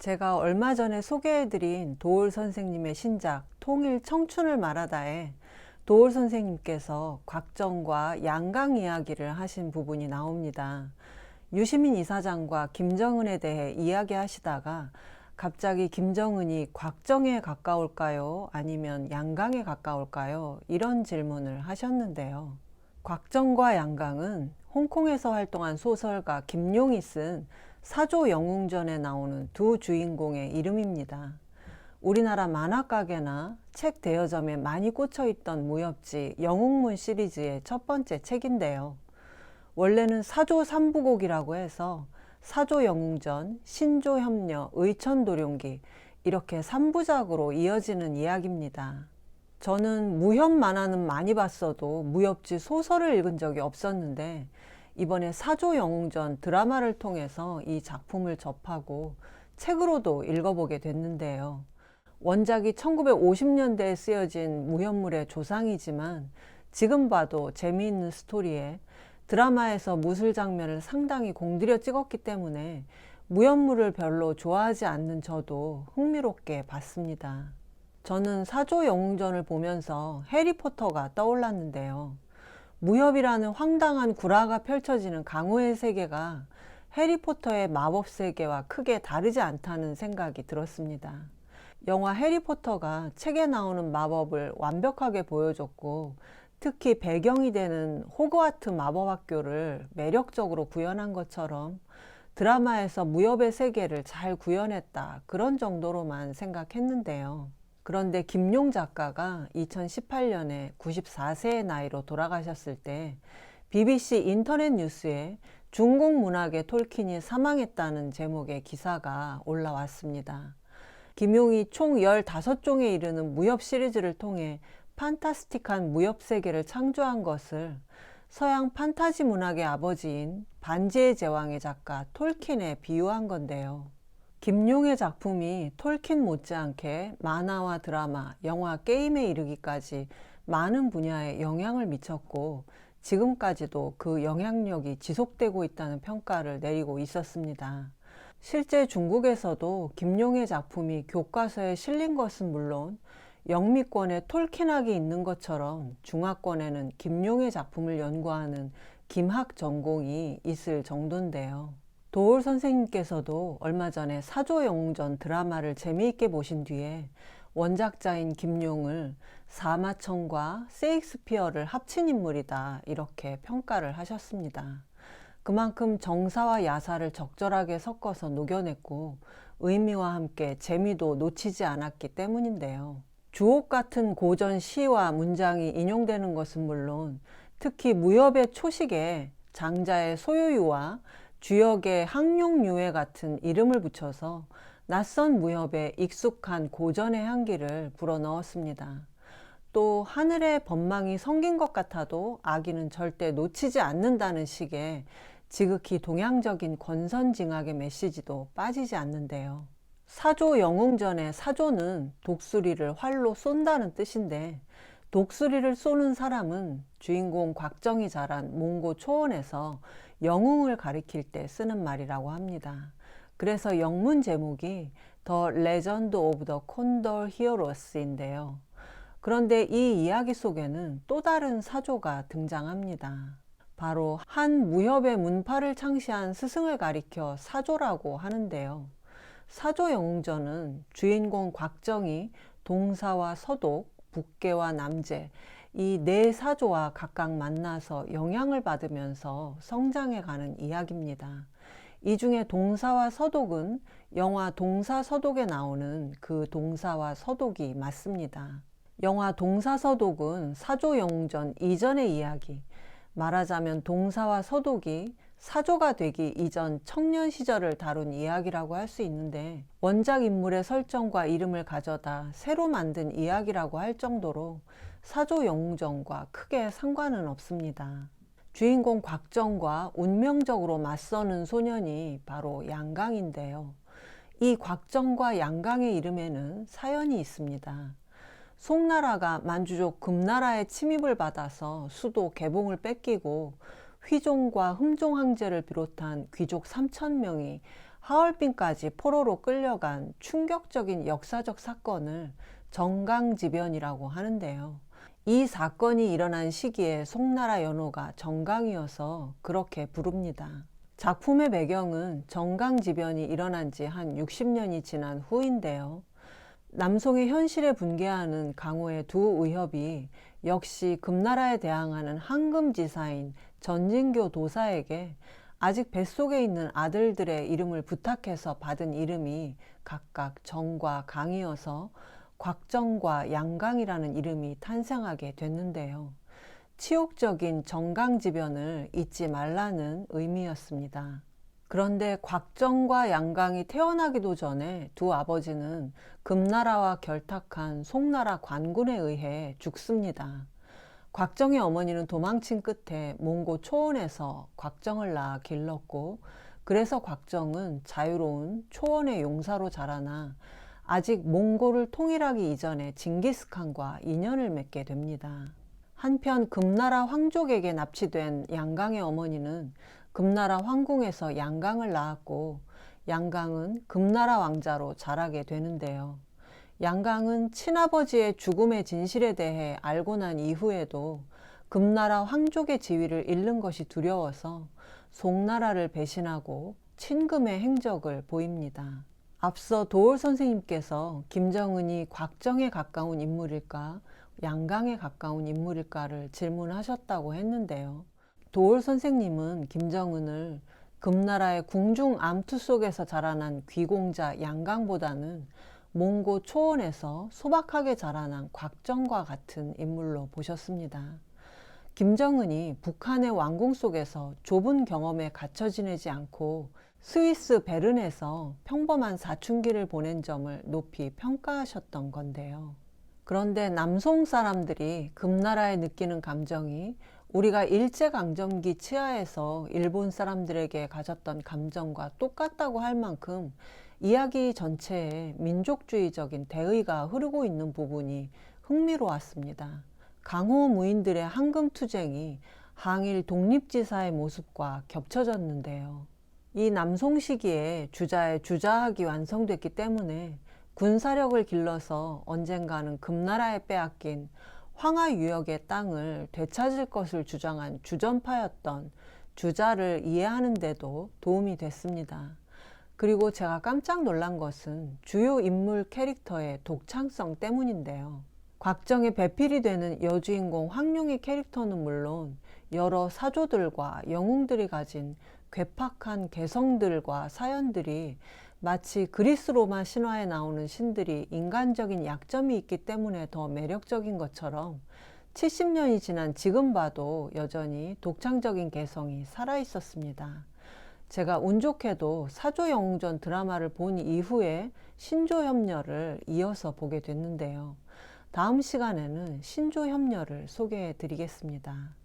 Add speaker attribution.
Speaker 1: 제가 얼마 전에 소개해드린 도올 선생님의 신작 통일 청춘을 말하다에 도올 선생님께서 곽정과 양강 이야기를 하신 부분이 나옵니다. 유시민 이사장과 김정은에 대해 이야기하시다가 갑자기 김정은이 곽정에 가까울까요? 아니면 양강에 가까울까요? 이런 질문을 하셨는데요. 곽정과 양강은 홍콩에서 활동한 소설가 김용이 쓴 사조 영웅전에 나오는 두 주인공의 이름입니다. 우리나라 만화가게나 책 대여점에 많이 꽂혀있던 무협지 영웅문 시리즈의 첫 번째 책인데요. 원래는 사조 3부곡이라고 해서 사조 영웅전, 신조협녀, 의천도룡기 이렇게 3부작으로 이어지는 이야기입니다. 저는 무협 만화는 많이 봤어도 무협지 소설을 읽은 적이 없었는데 이번에 사조 영웅전 드라마를 통해서 이 작품을 접하고 책으로도 읽어보게 됐는데요. 원작이 1950년대에 쓰여진 무협물의 조상이지만 지금 봐도 재미있는 스토리에 드라마에서 무술 장면을 상당히 공들여 찍었기 때문에 무협물을 별로 좋아하지 않는 저도 흥미롭게 봤습니다. 저는 사조 영웅전을 보면서 해리포터가 떠올랐는데요. 무협이라는 황당한 구라가 펼쳐지는 강호의 세계가 해리포터의 마법 세계와 크게 다르지 않다는 생각이 들었습니다. 영화 해리포터가 책에 나오는 마법을 완벽하게 보여줬고 특히 배경이 되는 호그와트 마법학교를 매력적으로 구현한 것처럼 드라마에서 무협의 세계를 잘 구현했다 그런 정도로만 생각했는데요. 그런데 김용 작가가 2018년에 94세의 나이로 돌아가셨을 때 BBC 인터넷 뉴스에 중국 문학의 톨킨이 사망했다는 제목의 기사가 올라왔습니다. 김용이 총 15종에 이르는 무협 시리즈를 통해 판타스틱한 무협 세계를 창조한 것을 서양 판타지 문학의 아버지인 반지의 제왕의 작가 톨킨에 비유한 건데요. 김용의 작품이 톨킨 못지않게 만화와 드라마, 영화, 게임에 이르기까지 많은 분야에 영향을 미쳤고 지금까지도 그 영향력이 지속되고 있다는 평가를 내리고 있었습니다. 실제 중국에서도 김용의 작품이 교과서에 실린 것은 물론 영미권에 톨킨학이 있는 것처럼 중화권에는 김용의 작품을 연구하는 김학 전공이 있을 정도인데요. 도올 선생님께서도 얼마 전에 사조 영웅전 드라마를 재미있게 보신 뒤에 원작자인 김용을 사마천과 세익스피어를 합친 인물이다 이렇게 평가를 하셨습니다. 그만큼 정사와 야사를 적절하게 섞어서 녹여냈고 의미와 함께 재미도 놓치지 않았기 때문인데요. 주옥 같은 고전 시와 문장이 인용되는 것은 물론 특히 무협의 초식에 장자의 소요유와 주역의 항룡유해 같은 이름을 붙여서 낯선 무협에 익숙한 고전의 향기를 불어넣었습니다. 또 하늘의 법망이 성긴 것 같아도 아기는 절대 놓치지 않는다는 식의 지극히 동양적인 권선징악의 메시지도 빠지지 않는데요. 사조 영웅전의 사조는 독수리를 활로 쏜다는 뜻인데 독수리를 쏘는 사람은 주인공 곽정이 자란 몽고 초원에서 영웅을 가리킬 때 쓰는 말이라고 합니다. 그래서 영문 제목이 The Legend of the Condor Heroes인데요. 그런데 이 이야기 속에는 또 다른 사조가 등장합니다. 바로 한 무협의 문파를 창시한 스승을 가리켜 사조라고 하는데요. 사조 영웅전은 주인공 곽정이 동사와 서독, 북계와 남제 이 네 사조와 각각 만나서 영향을 받으면서 성장해가는 이야기입니다. 이 중에 동사와 서독은 영화 동사서독에 나오는 그 동사와 서독이 맞습니다. 영화 동사서독은 사조 영웅전 이전의 이야기, 말하자면 동사와 서독이 사조가 되기 이전 청년 시절을 다룬 이야기라고 할 수 있는데 원작 인물의 설정과 이름을 가져다 새로 만든 이야기라고 할 정도로 사조 영웅전과 크게 상관은 없습니다. 주인공 곽정과 운명적으로 맞서는 소년이 바로 양강인데요. 이 곽정과 양강의 이름에는 사연이 있습니다. 송나라가 만주족 금나라의 침입을 받아서 수도 개봉을 뺏기고 휘종과 흠종 황제를 비롯한 귀족 3,000명이 하얼빈까지 포로로 끌려간 충격적인 역사적 사건을 정강지변이라고 하는데요. 이 사건이 일어난 시기에 송나라 연호가 정강이어서 그렇게 부릅니다. 작품의 배경은 정강지변이 일어난 지 한 60년이 지난 후인데요. 남송의 현실에 분개하는 강호의 두 의협이 역시 금나라에 대항하는 황금지사인 전진교 도사에게 아직 뱃속에 있는 아들들의 이름을 부탁해서 받은 이름이 각각 정과 강이어서 곽정과 양강이라는 이름이 탄생하게 됐는데요. 치욕적인 정강지변을 잊지 말라는 의미였습니다. 그런데 곽정과 양강이 태어나기도 전에 두 아버지는 금나라와 결탁한 송나라 관군에 의해 죽습니다. 곽정의 어머니는 도망친 끝에 몽고 초원에서 곽정을 낳아 길렀고, 그래서 곽정은 자유로운 초원의 용사로 자라나 아직 몽고를 통일하기 이전에 징기스칸과 인연을 맺게 됩니다. 한편 금나라 황족에게 납치된 양강의 어머니는 금나라 황궁에서 양강을 낳았고, 양강은 금나라 왕자로 자라게 되는데요. 양강은 친아버지의 죽음의 진실에 대해 알고 난 이후에도 금나라 황족의 지위를 잃는 것이 두려워서 송나라를 배신하고 친금의 행적을 보입니다. 앞서 도올 선생님께서 김정은이 곽정에 가까운 인물일까, 양강에 가까운 인물일까를 질문하셨다고 했는데요. 도올 선생님은 김정은을 금나라의 궁중 암투 속에서 자라난 귀공자 양강보다는 몽고 초원에서 소박하게 자라난 곽정과 같은 인물로 보셨습니다. 김정은이 북한의 왕궁 속에서 좁은 경험에 갇혀 지내지 않고 스위스 베른에서 평범한 사춘기를 보낸 점을 높이 평가하셨던 건데요. 그런데 남송 사람들이 금나라에 느끼는 감정이 우리가 일제강점기 치하에서 일본 사람들에게 가졌던 감정과 똑같다고 할 만큼 이야기 전체에 민족주의적인 대의가 흐르고 있는 부분이 흥미로웠습니다. 강호 무인들의 황금투쟁이 항일 독립지사의 모습과 겹쳐졌는데요. 이 남송 시기에 주자의 주자학이 완성됐기 때문에 군사력을 길러서 언젠가는 금나라에 빼앗긴 황하유역의 땅을 되찾을 것을 주장한 주전파였던 주자를 이해하는 데도 도움이 됐습니다. 그리고 제가 깜짝 놀란 것은 주요 인물 캐릭터의 독창성 때문인데요. 곽정의 배필이 되는 여주인공 황룡의 캐릭터는 물론 여러 사조들과 영웅들이 가진 괴팍한 개성들과 사연들이 마치 그리스 로마 신화에 나오는 신들이 인간적인 약점이 있기 때문에 더 매력적인 것처럼 70년이 지난 지금 봐도 여전히 독창적인 개성이 살아있었습니다. 제가 운 좋게도 사조영웅전 드라마를 본 이후에 신조협녀를 이어서 보게 됐는데요. 다음 시간에는 신조협녀를 소개해 드리겠습니다.